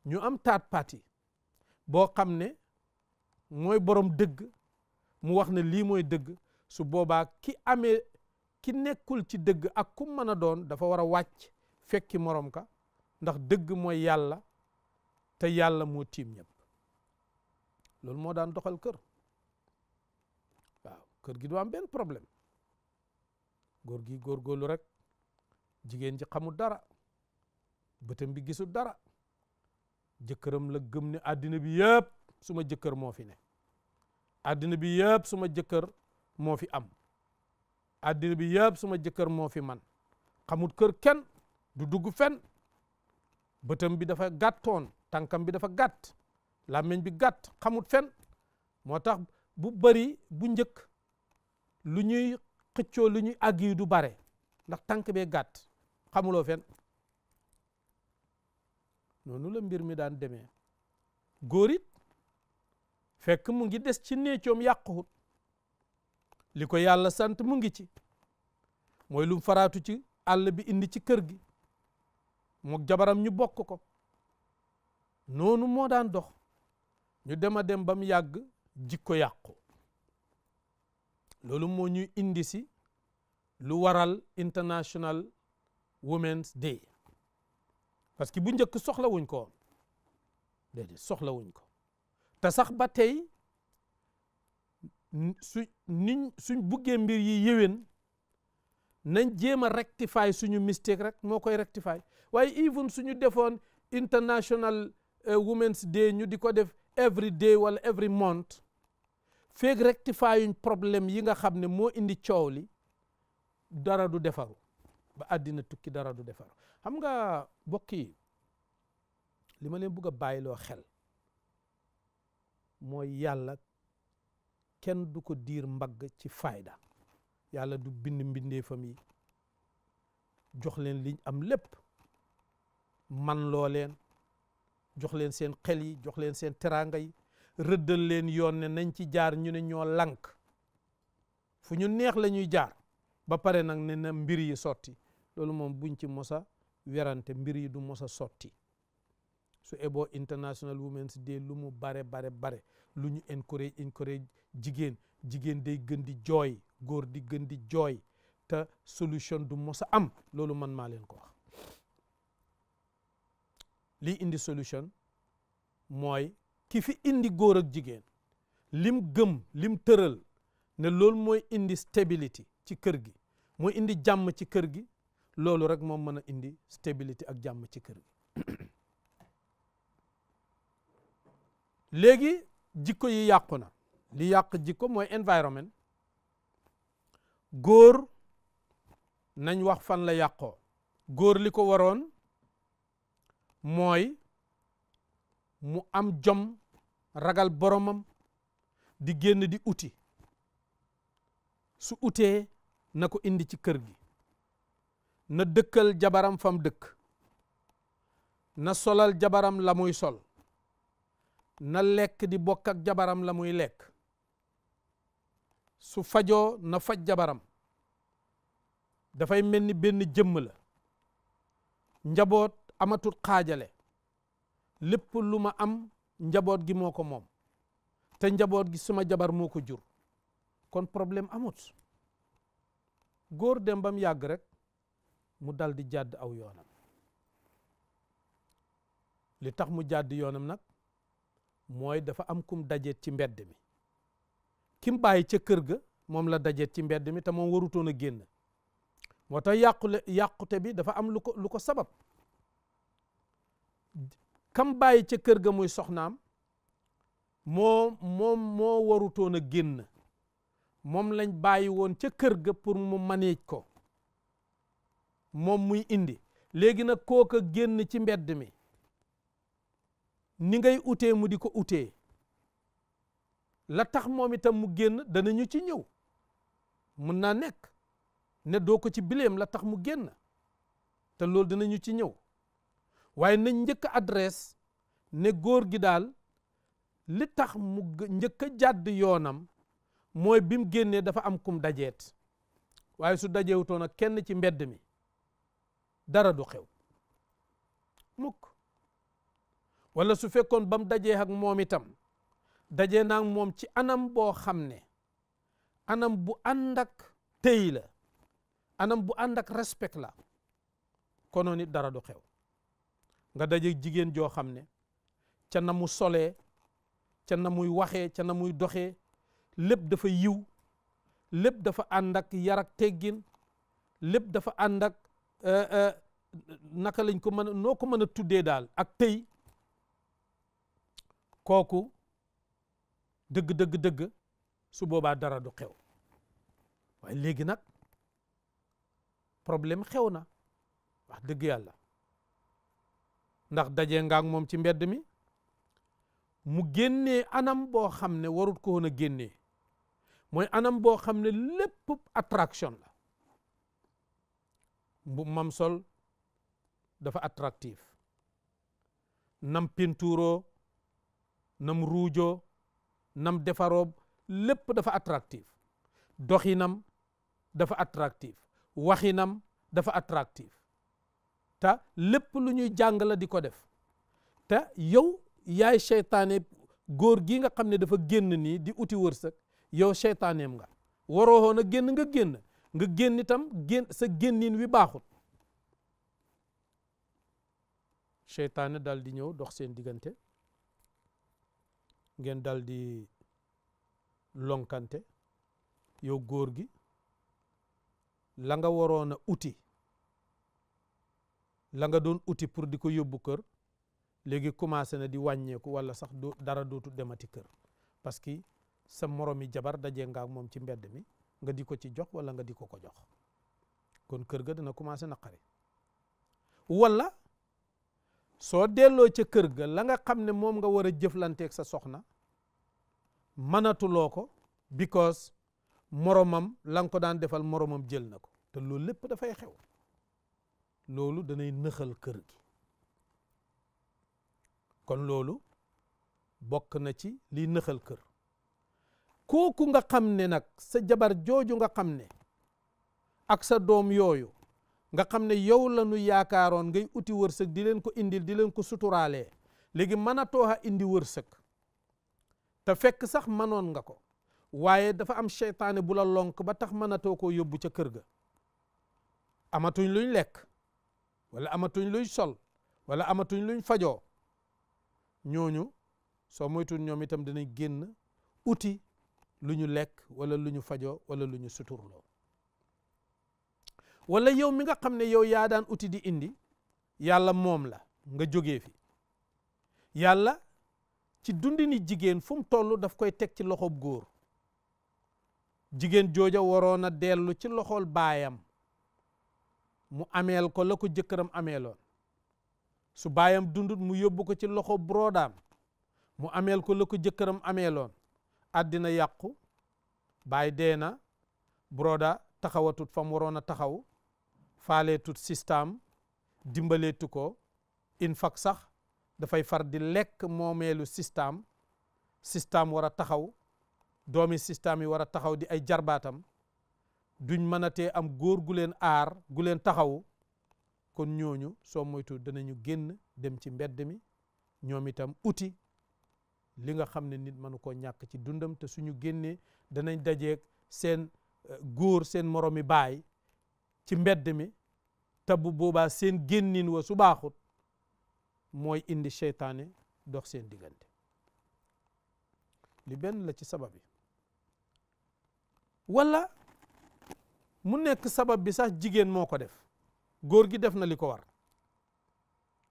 ñu am third party boo xam ne mooy borom dëgg mu wax ne lii mooy dëgg su boobaa ki nekkul ci dëgg ak ku mën a doon dafa war a wàcc fekki morom ka ndax dëgg mooy yàlla te yàlla moo tiim ñëpp loolu moo daan doxal kër waaw kër gi du am benn problème góor gi góorgóorlu rek jigéen ji xamul dara bëtam bi gisul dara jëkkëram la gëm ne àddina bi yëpp suma jëkkër moo fi ne àddina bi yëpp suma jëkkër moo fi am àddina bi yëpp suma jëkkër moo fi man xamul kër kenn du dugg fenn bëtam bi dafa gàttoon tànkam bi dafa gàtt làmmiñ bi gàtt xamut fenn moo tax bu bari bu njëkk lu ñuy xëccoo lu ñuy àgg yi du bare ndax tànk bee gàtt xamuloo fenn noonu la mbir mi daan demee góor it fekk mu ngi des ci néecoom yàquwut li ko yàlla sant mu ngi ci mooy lu faraatu ci àll bi indi ci kër gi mook jabaram ñu bokk ko noonu moo daan dox ñu dem a dem ba mu yàgg jikko yàqu loolu moo ñuy indi si lu waral International Women's Day parce que bu njëkk soxlawuñ ko woon déedéet soxlawuñ ko te sax ba tey suñ buggee mbir yi yéwén nañ jéem a rectify suñu mistake rek moo koy rectify waaye even suñu defoon International Women's Day ñu di ko def every day wala every month feeg rectify yuñ problème yi nga xam ne moo indi coow li dara du defaru ba àddina tukki dara du defaru xam nga bokk yi li ma leen bugg a bàyyiloo xel mooy yàlla kenn du ko diir mbagg ci fayda yàlla du bind mbindeefam yi jox leen liñ am lépp man loo leen jox leen seen xel yi jox leen seen teraanga yi rëddal leen yoon ne nañ ci jaar ñu ne ñoo lank fu ñu neex la ñuy jaar ba pare nag ne na mbir yi sotti loolu moom buñ ci mosa werante mbir yi du mosa sotti su eboo International Women's Day lu mu bare lu ñu encourage jigéen day gën di jooy góor di gën di jooy te solution du mosa am loolu man maa leen ko wax lii indi solution mooy ki fi indi góor ak jigéen lim gëm lim tëral ne loolu mooy indi stability ci kër gi mooy indi jàmm ci kër gi loolu rek moom mën a indi stability ak jàmm ci kër gi léegi jikko yi yàqu na li yàq jikko mooy environment góor nañ wax fan la yàqoo góor li ko waroon mooy mu am jom ragal boromam di génn di uti su utee na ko indi ci kër gi na dëkkal jabaram fam dëkk, na solal jabaram la muy sol, na lekk di bokk ak jabaram la muy lekk, su fajoo na faj jabaram. dafay mel ni benn jëmm la. njaboot amatul xaajale, lépp lu ma am njaboot gi moo ko moom, te njaboot gi suma jabar moo ko jur, kon problème amut. góor dem bam yàgg rek mu dal di jàdd aw yoonam. li tax mu jàdd yoonam nag mooy dafa am kum dajeet ci mbedd mi. kim bàyyi ca kër ga moom la dajeet ci mbedd mi te moom warutoon a génn. moo tax yàqute bi dafa am lu ko sabab. kam bàyyi ca kër ga muy soxnaam moo warutoon a génn, moom lañ bàyyi woon ca kër ga pour mu maneej ko, moom muy indi. léegi nag kooka génn ci mbedd mi, ni ngay utee mu di ko utee, la tax moom itam mu génn danañu ci ñëw. mun naa nekk ne doo ko ci bileem la tax mu génn, te loolu dinañu ci ñëw. waaye nañ njëkk adresse ne góor gi daal li tax mu njëkk a jàdd yoonam mooy bi mu génnee dafa am kum dajeet. waaye su dajewutoon ak kenn ci mbedd mi dara du xew mukk. wala su fekkoon ba mu dajee ak moom itam dajee naag moom ci anam boo xam ne anam bu ànd ak tey la, anam bu ànd ak respect la, konoon it dara du xew. nga daje jigéen joo xam ne ca na mu solee, ca na muy waxee, ca na muy doxee, lépp dafa yiw, lépp dafa ànd ak yar ak teggin, lépp dafa ànd ak naka lañ ko mën a noo ko mën a tuddee daal ak tey. kooku dëgg su boobaa dara du xew. waaye léegi nag problème xew na wax dëgg yàlla, ndax daje nga ak moom ci mbedd mi mu génnee anam boo xam ne warut ko woon a génnee, mooy anam boo xam ne lépp attraction la. mbu mam sol dafa attractif, nam pintuuroo, nam ruujoo, nam defaroo, lépp dafa attractif. doxinam dafa attractif, waxinam dafa attractif, te lépp lu ñuy jàng la di ko def. te yow yaay seytaane góor gi nga xam ne dafa génn nii di uti wërsëg, yow seytaaneem nga. waroo woon a génn nga génn itam sa génnin wi baaxut. seytaane dal di ñëw dox seen diggante, ngeen dal di lonkante. yow góor gi la nga waroon a uti, la nga doon uti pour di ko yóbbu kër, léegi commencé na di wàññeeku, wala sax dara dootu demati kër, parce que sa moromi jabar dajee nga ak moom ci mbedd mi nga di ko ci jox wala nga di ko jox. kon kër ga dana commencé naqari. wala soo delloo ca kër ga la nga xam ne moom nga war a jëflanteeg sa soxna mënatuloo ko, because moromam la nga ko daan defal moromam jël na ko. te loolu lépp dafay xew. loolu danay nëxal kër gi. kon loolu bokk na ci liy nëxal kër. kooku nga xam ne nag sa jabar jooju nga xam ne ak sa doom yooyu nga xam ne yow la nu yaakaaroon ngay uti wërsëg di leen ko indil, di leen ko suturaalee, léegi mënatoo a indi wërsëg. te fekk sax mënoon nga ko, waaye dafa am seytaane bu la lonk ba tax mënatoo koo yóbbu ca kër ga. amatuñ luñ lekk, wala amatuñ luñ sol, wala amatuñ luñ fajoo. ñooñu soo moytuñ ñoom itam dinañ génn uti lu ñu lekk, wala lu ñu fajoo, wala lu ñu suturloo. wala yow mi nga xam ne yow yaa daan uti di indi, yàlla moom la nga jógee fi. yàlla ci dundini jigéen fu mu toll daf koy teg ci loxob góor. jigéen jooja waroon a dellu ci loxol baayam mu ameel ko la ko jëkkëram ameeloon. su baayam dundut mu yóbbu ko ci loxo brodaam mu ameel ko la ko jëkkëram ameeloon. àddina yàqu, baay dee na, broda taxawatut fa mu waroon a taxaw, faaleetut système dimbaleetu ko in fact sax dafay far di lekk moomeelu système war a taxaw doomi système yi war a taxaw di ay jarbaatam duñ mënatee am góor gu leen aar gu leen taxaw kon ñooñu soo moytu danañu génn dem ci mbedd mi ñoom itam uti li nga xam ne nit mënu koo ñàkk ci dundam te suñu génnee danañ dajeeg seen góor seen moromi baay ci mbedd mi te bu boobaa seen génnin wa su baaxut mooy indi seytaane dox seen diggante li benn la ci sabab yi wala mu nekk sabab bi sax jigéen moo ko def góor gi def na li ko war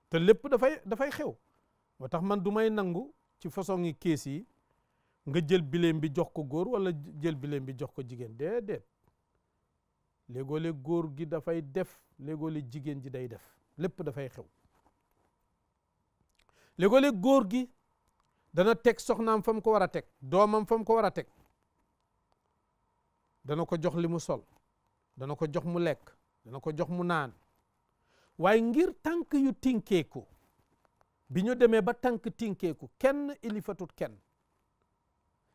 te lépp dafay xew moo tax man du may nangu ci façon yi kees yi nga jël bileem bi jox ko góor wala jël bileem bi jox ko jigéen déedéet léegoo-léeg góor gi dafay def léegoo-léeg jigéen ji day def lépp dafay xew léegoo-léeg góor gi dana teg soxnaam fa mu ko war a teg doomam fa mu ko war a teg dana ko jox li mu sol dana ko jox mu lekk dana ko jox mu naan waaye ngir tànk yu tinkeeku bi ñu demee ba tànk tinkeeku kenn ilifatut kenn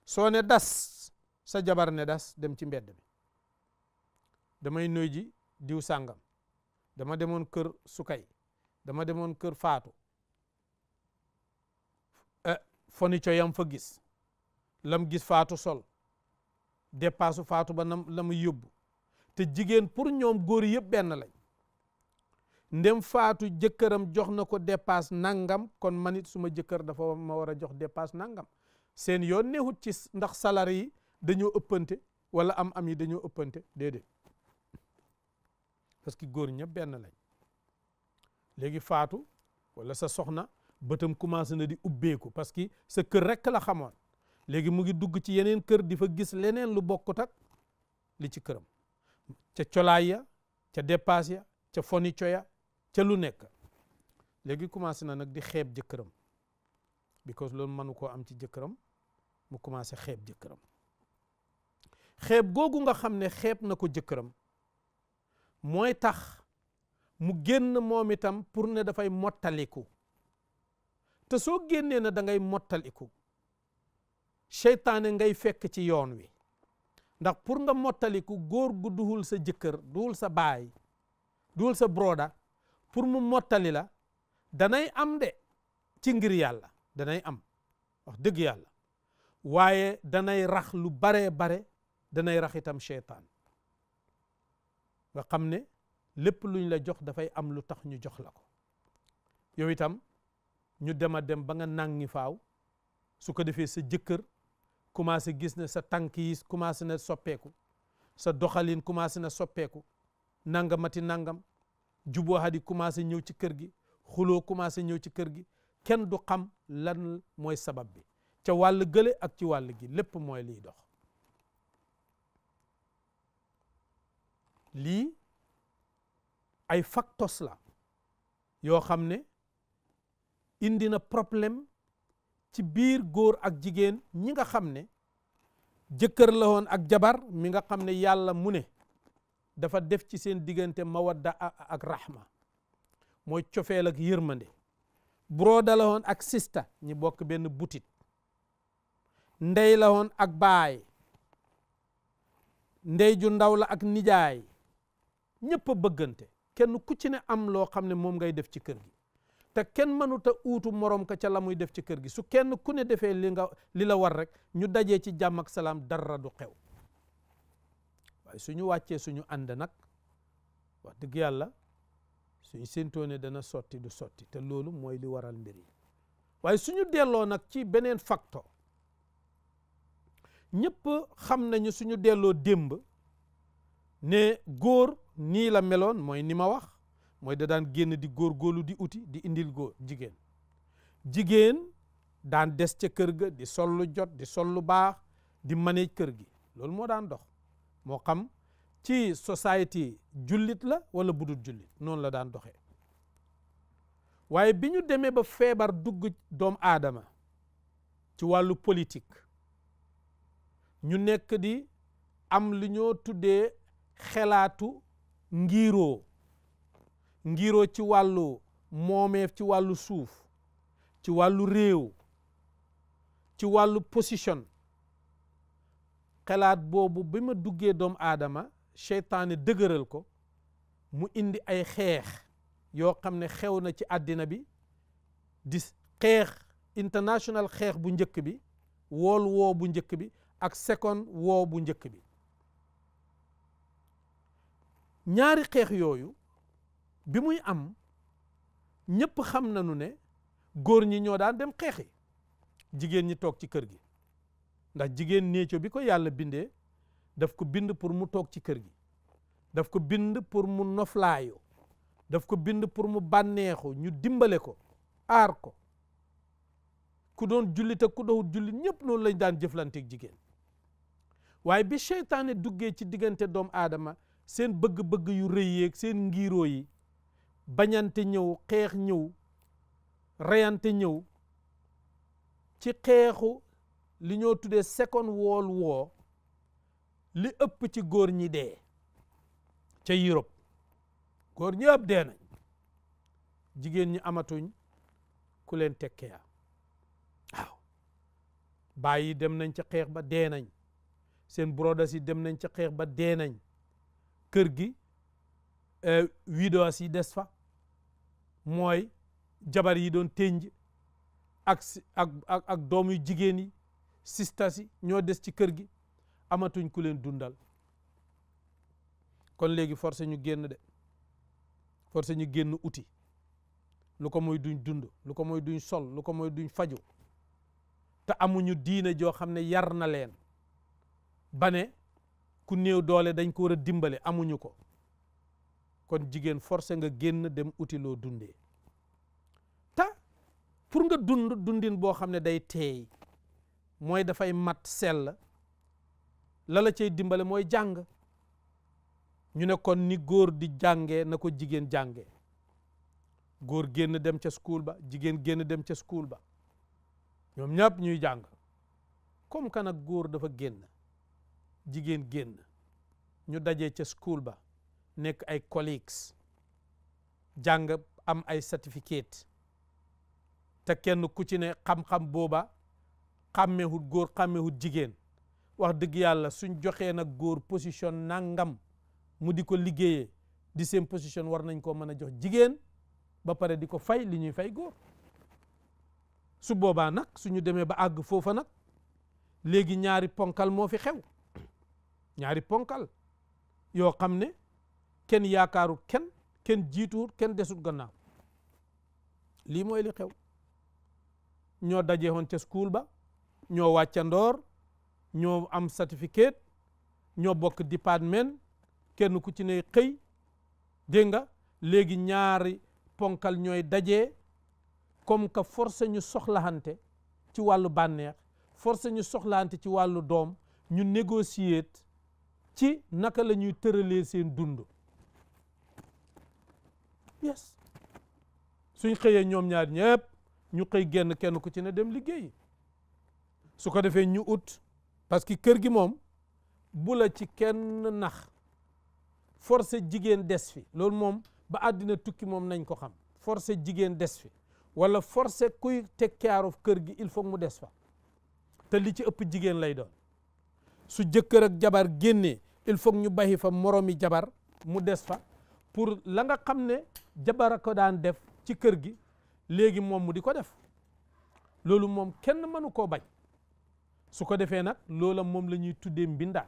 soo ne das sa jabar ne das dem ci mbedd mi damay nuy ji diw sàngam dama demoon kër sukay dama demoon kër faatu foni co yam fa gis lam gis faatu sol dépassu faatu ba la mu yóbbu te jigéen pour ñoom góor yëpp benn lañ ndem faatu jëkkëram jox na ko dépasse nangam kon man it suma jëkkër dafa ma war a jox dépasse nangam seen yoon neexut ci ndax salaire yi dañoo ëppante wala am yi dañoo ëppante déedéet parce que góor ñëpp benn lañ léegi faatu wala sa soxna bëtam commencé na di ubbeeku parce que sa kër rekk la xamoon léegi mu ngi dugg ci yeneen kër di fa gis leneen lu bokkut ak li ci këram ca colaay ya ca dépasse ya ca fonico ya ca lu nekk léegi commencé na nag di xeeb jëkkëram because loolu mënu koo am ci jëkkëram mu commencé xeeb jëkkëram xeeb googu nga xam ne xeeb na ko jëkkëram mooy tax mu génn moom itam pour ne dafay mottaliku te soo génnee na da ngay mottaliku seytaane ngay fekk ci yoon wi ndax pour nga mottaliku góor gu duhul sa jëkkër duhul sa baay duhul sa broda pour mu mottali la danay am de ci ngir yàlla danay am wax dëgg yàlla waaye danay rax lu baree bare danay rax itam seytaan nga xam ne lépp luñ la jox dafay am lu tax ñu jox la ko yow itam ñu dem ba nga nangi faaw su ko defee sa jëkkër commencé gis ne sa tànk yi commencé na soppeeku sa doxalin commencé na soppeeku nangamati nangam juboo hadi commencé ñëw ci kër gi xuloo commencé ñëw ci kër gi kenn du xam lan mooy sabab bi ca wàll gële ak ci wàll gi lépp mooy liy dox lii ay facteurs la yoo xam ne indi na problème ci biir góor ak jigéen ñi nga xam ne jëkkër la woon ak jabar mi nga xam ne yàlla mu ne dafa def ci seen diggante mawadda ak rahma mooy cofeel ak yërmande broda la woon ak sista ñi bokk benn butit ndey la woon ak baay ndey ju ndaw la ak nijaay ñëpp a bëggante kenn ku ci ne am loo xam ne moom ngay def ci kër gi te kenn mënut a uutu morom ka ca la muy def ci kër gi su kenn ku ne defee li la war rek ñu dajee ci jàmm ak salaam dara du xew waaye suñu wàccee suñu ànd nag wax dëgg yàlla suñu séentoo ne dana sotti du sotti te loolu mooy li waral mbir yi waaye suñu delloo nag ci beneen facteur ñëpp xam nañu suñu delloo démb ne góor nii la meloon mooy ni ma wax mooy da daan génn di góorgóorlu di uti di indil góor jigéen daan des ca kër ga di sol lu jot di sol lu baax di manage kër gi loolu moo daan dox moo xam ci society jullit la wala budul jullit noonu la daan doxee waaye bi ñu demee ba feebar dugg doomu aadama ci wàllu politique ñu nekk di am lu ñoo tuddee xelaatu ngiroo ngiroo ci wàllu moomeef ci wàllu suuf ci wàllu réew ci wàllu position xalaat boobu bi ma duggee doomu aadama seytaane dëgëral ko mu indi ay xeex yoo xam ne xew na ci àddina bi di xeex international xeex bu njëkk bi World War bu njëkk bi ak Second War bu njëkk bi ñaari xeex yooyu bi muy am ñëpp xam nañu ne góor ñi ñoo daan dem xeexi jigéen ñi toog ci kër gi ndax jigéen néeco bi ko yàlla bindee daf ko bind pour mu toog ci kër gi daf ko bind pour mu noflaayu daf ko bind pour mu bànneexu ñu dimbale ko aar ko ku doon jullit ak ku doon jullit ñëpp noonu lañ daan jëflanteeg jigéen waaye bi seytaane duggee ci diggante doomu aadama seen bëgg-bëgg yu rëy yeeg seen ngiroo yi bañante ñëw xeex ñëw reyante ñëw ci xeexu li ñoo tuddee Second World War li ëpp ci góor ñi dee ca Europe góor ñi ëpp dee nañ jigéen ñi amatuñ ku leen tekkeya waaw baay yi dem nañ ca xeex ba dee nañ seen brodas yi dem nañ ca xeex ba dee nañ kër gi widows yi des fa mooy jabar yi doon tënj ak doom yu jigéen yi sistas yi ñoo des ci kër gi amatuñ ku leen dundal kon léegi forcé ñu génn de forcé ñu génn uti lu ko mooy duñ dund lu ko mooy duñ sol lu ko mooy duñ faju te amuñu diine joo xam ne yar na leen ba ne ku néew doole dañ ko war a dimbale amuñu ko kon jigéen forcé nga génn dem uti loo dundee te pour nga dundin boo xam ne day teey mooy dafay mat sell la cay dimbale mooy jàng ñu ne kon ni góor di jàngee na ko jigéen jàngee góor génn dem ca school ba jigéen génn dem ca school ba ñoom ñëpp ñuy jàng comme que nag góor dafa génn jigéen génn ñu dajee ca school ba nekk ay colleagues jàng am ay certificate te kenn ku ci ne xam-xam booba xàmmewut góor xàmmewut jigéen wax dëgg yàlla suñ joxee nag góor position nangam mu di ko liggéeyee di seen position war nañ koo mën a jox jigéen ba pare di ko fay li ñuy fay góor su boobaa nag suñu demee ba àgg foofa nag léegi ñaari ponkal moo fi xew ñaari ponkal yoo xam ne kenn yaakaarut kenn jiituwut kenn desut gannaaw lii mooy li xew ñoo daje woon ca school ba ñoo wàccandoor ñoo am certificate ñoo bokk département kenn ku ci ne xëy dégg nga léegi ñaari ponkal ñooy dajee comme que forcé ñu soxlaante ci wàllu bànneex forcé ñu soxlaante ci wàllu doom ñu négocier ci naka la ñuy tëralee seen dund yes suñ xëyee ñoom ñaar ñëpp ñu xëy génn kenn ku ci ne dem liggéeyi su ko defee ñu ut parce que kër gi moom bu la ci kenn nax forcé jigéen des fi loolu moom ba àddina tukki moom nañ ko xam forcé jigéen des fi wala forcé kuy take care of kër gi il faut mu des fa te li ci ëpp jigéen lay doon su jëkkër ak jabar génnee il faut ñu bàyyi fa moromi jabar mu des fa pour la nga xam ne jabar a ko daan def ci kër gi léegi moom mu di ko def loolu moom kenn mënu koo bañ su ko defee nag loola moom la ñuy tuddee mbindaan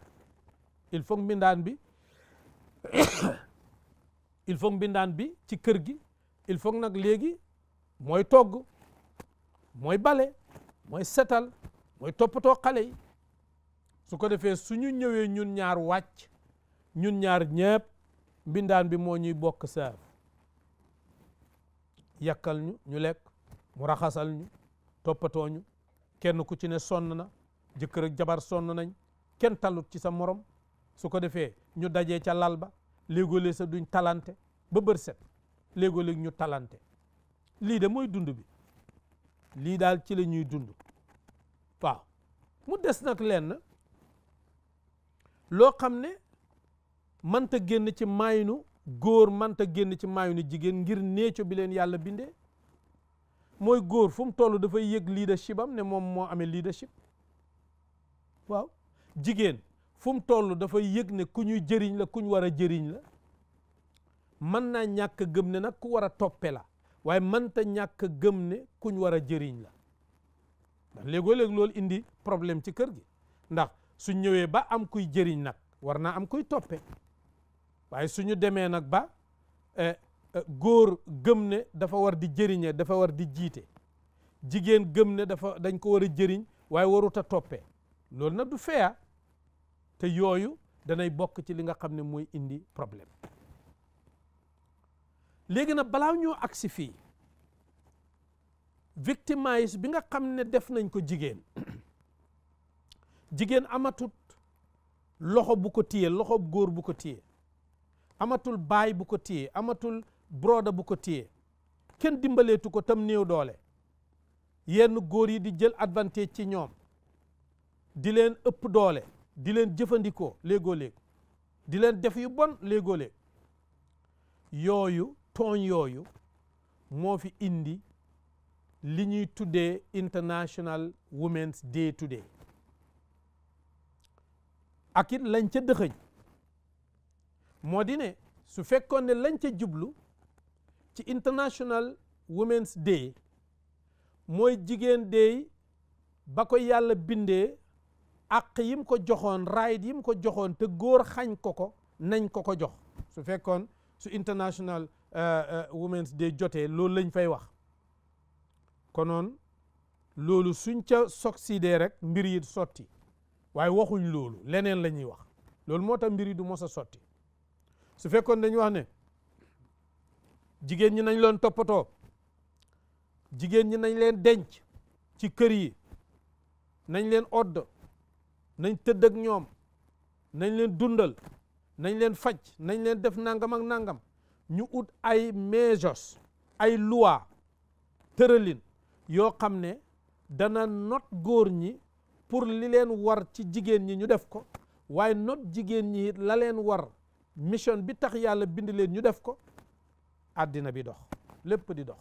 il faut mbindaan bi il faut mbindaan bi ci kër gi il faut nag léegi mooy togg mooy bale mooy setal mooy toppatoo xale yi su ko defee suñu ñëwee ñun ñaar wàcc ñun ñaar ñëpp mbindaan bi moo ñuy bokk saaf yàkkal ñu lekk mu raxasal ñu toppatoo ñu kenn ku ci ne sonn na jëkkër ak jabar sonn nañ kenn talut ci sa morom su ko defee ñu dajee ca lal ba léegoo-léeg sa duñ talante ba bër set léegoo-léeg ñu talante lii de mooy dund bi lii daal ci la ñuy dund waaw mu des nag lenn loo xam ne mënta génn ci maynu góor mënta génn ci maayu ni jigéen ngir neeco bi leen yàlla bindee. mooy góor fu mu toll dafay yëg leadership am ne moom moo amee leadership. waaw jigéen fu mu toll dafay yëg ne ku ñuy jëriñ la ku ñu war a jëriñ la. mën naa ñàkk gëm ne nag ku war a toppe la waaye mënta ñàkk gëm ne ku ñu war a jëriñ la. ndax léegoo-léeg loolu indi problème ci kër gi ndax su ñëwee ba am kuy jëriñ nag war naa am kuy toppe waaye suñu demee nag ba góor gëm ne dafa war di jëriñe dafa war di jiite jigéen gëm ne dañ ko war a jëriñ waaye warut a toppee loolu nag du feya te yooyu danay bokk ci li nga xam ne mooy indi problème. léegi nag balaa ñoo agsi fii victimize bi nga xam ne def nañ ko jigéen jigéen amatut loxo bu ko téye loxo góor bu ko téye amatul baay bu ko téye amatul broda bu ko téye kenn dimbaleetu ko tam néew doole yenn góor yi di jël advantage ci ñoom di leen ëpp doole di leen jëfandikoo léegoo-léeg di leen def yu bon léegoo-léeg yooyu tooñ yooyu moo fi indi li ñuy tuddee International Women's Day today ak it lañ ca dëxëñ moo di ne su fekkoon ne lañ ca jublu ci International Women's Day mooy jigéen day ba ko yàlla bindee àq yim ko joxoon right yim ko joxoon te góor xañ ko nañ ko jox su fekkoon su International Women's Day jotee loolu lañ fay wax konoon loolu suñ ca succédé rek mbir yi sotti waaye waxuñ loolu leneen la ñuy wax loolu moo tax mbir yi du mos a sotti su fekkoon dañu wax ne jigéen ñi nañ leen toppatoo jigéen ñi nañ leen denc ci kër yi nañ leen odd nañ tëdd ak ñoom nañ leen dundal nañ leen faj nañ leen def nangam ak nangam ñu ut ay measures ay loi tëralin yoo xam ne dana not góor ñi pour li leen war ci jigéen ñi ñu def ko waaye not jigéen ñi la leen war mission bi tax yàlla bind leen ñu def ko àddina bi dox lépp di dox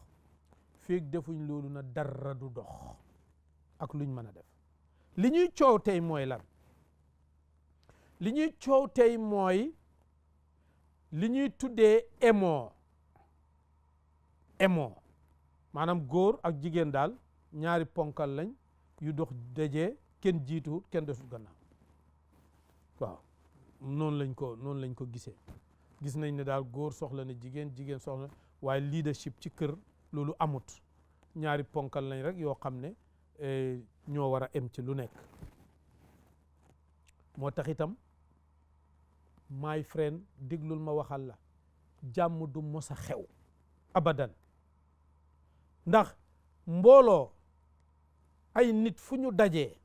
feeg defuñ loolu na dara du dox ak luñ mën a def li ñuy coow tey mooy lan li ñuy coow tey mooy li ñuy tuddee émo maanaam góor ak jigéen daal ñaari ponkal lañ yu dox dajee kenn jiituwut kenn desut gannaaw waaw noonu lañ ko gisee gis nañ ne daal góor soxla na jigéen jigéen soxla waaye leadership ci kër loolu amut ñaari ponkal lañ rek yoo xam ne ñoo war a em ci lu nekk moo tax itam my friend déglul ma waxal la jàmm du mos a xew abadan ndax mbooloo ay nit fu ñu dajee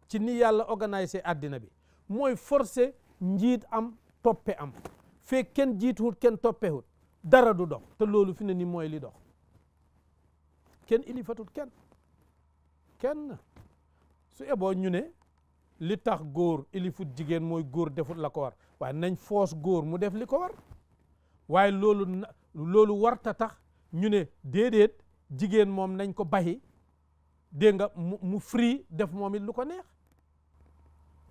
ci ni yàlla organisé àddina bi mooy forcé njiit am toppe am fekk kenn jiituwut kenn toppewut dara du dox te loolu fi ne ni mooy li dox kenn ilifatut kenn su eboo ñu ne li tax góor ilifut jigéen mooy góor defut la ko war waaye nañ foos góor mu def li ko war waaye loolu warta tax ñu ne déedéet jigéen moom nañ ko baxi dégg nga mu free def moom it lu ko neex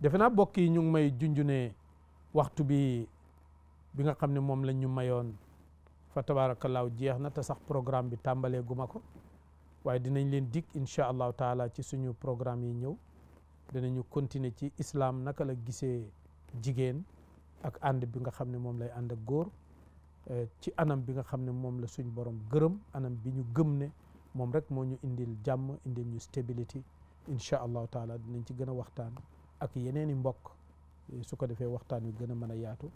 defe naa bokk yi ñu ngi may junjune waxtu bi nga xam ne moom lañ ñu mayoon fa tabaarakallaahu jeex na te sax programme bi tàmbalee guma ko waaye dinañ leen dig incha allahu taala ci suñu programme yi ñëw dinañu continuer ci islam naka la gisee jigéen ak ànd bi nga xam ne moom lay ànd ak góor ci anam bi nga xam ne moom la suñ borom gërëm anam bi ñu gëm ne moom rek moo ñu indil jàmm indil ñu stability incha allahu taala dinañ ci gën a waxtaan ak yeneen i mbokk su ko defee waxtaan wi gën a mën a yaatu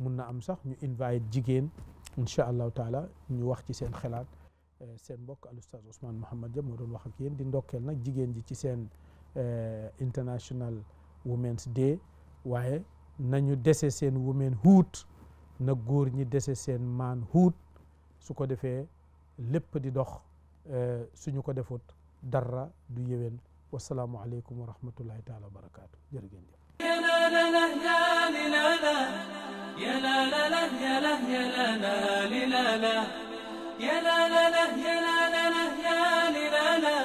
mun na am sax ñu invite jigéen incha allahu taala ñu wax ci seen xalaat seen mbokk al oustaz Ousmane Mouhamed Dia moo doon wax ak yéen di ndokkeel nag jigéen ji ci seen International Women's Day waaye nañu dese seen womenhood na góor ñi dese seen manhood su ko defee lépp di dox suñu ko defut dara du yéwén wasalaamu aleykum wa rahmatullahi taala wa barakaatu jërë ngeen jëf لا لا يا لا لا يا لا لا لا يا لا يا لا لا لا لا يا لا لا لا يا لا لا لا يا لا لا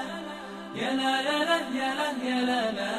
يا لا لا لا يا لا يا لا لا